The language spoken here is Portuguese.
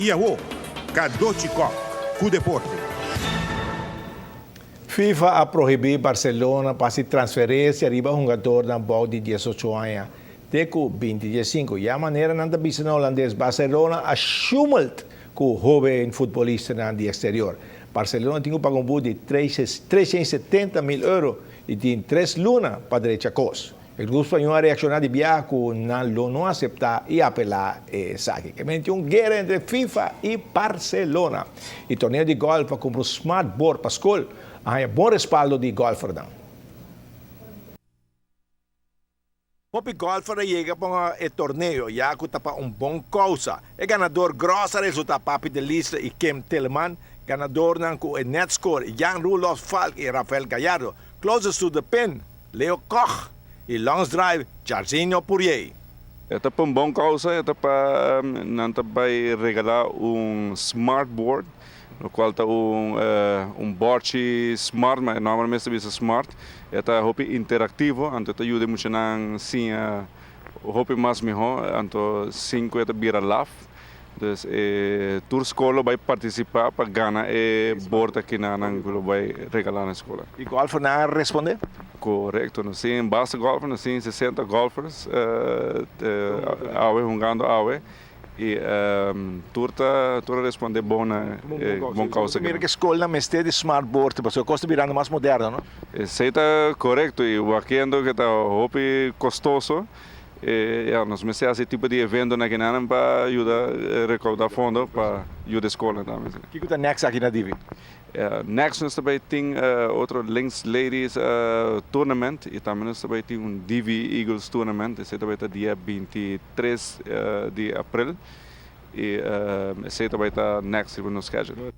Iaô, Kadochikov, com deporte. FIFA a proibir Barcelona para se transferência arriba a um jogador na bola de 18 anos. Teco 25. E a maneira não bisa na holandês Barcelona a schumelt com o jovem futebolista na de exterior. Barcelona tem um pagamento de 370 mil euros e tem 3 lunas para direita cos. O grupo espanhol reaccionou de biaco não aceitar e apelar saque. Que mente uma guerra entre FIFA e Barcelona. E torneio de golfe para comprar um smartboard para a escola. Há bom respaldo de golfer não. O golfer chega para o torneio e há para uma boa causa. O ganador grosso resulta papi de lista e Kim Tillman, ganador não com o net score Jan Roelof Falk e Rafael Gallardo. Closest to the pin, Leo Koch e longs drive, Jarzinho Poirier. É para uma boa causa, é para regalar smartboard, no qual está board smart, mas normalmente é smart, é interativo, então ajuda muito na sim, mais melhor, então 5 é vira lav. Então, toda escola vai participar para ganhar o board aqui na vai regalar na escola. E golfer não responde? Correto, nós temos basta golfer, nós temos 60 golfers jogando awe e tudo responde bom causa. Primeiro que a escola não tem de smartboard, mas o custo virando mais moderno, não? Isso está correto e o aqui que está custoso. Nós temos esse tipo de evento na Guiana para ajudar a recaudar fundos para ajudar a escola. O que é o next aqui na Divi? Next nós também tem outro Links Ladies Tournament e também nós também tem Divi Eagles Tournament, esse também está dia 23 de abril e esse também está next no schedule.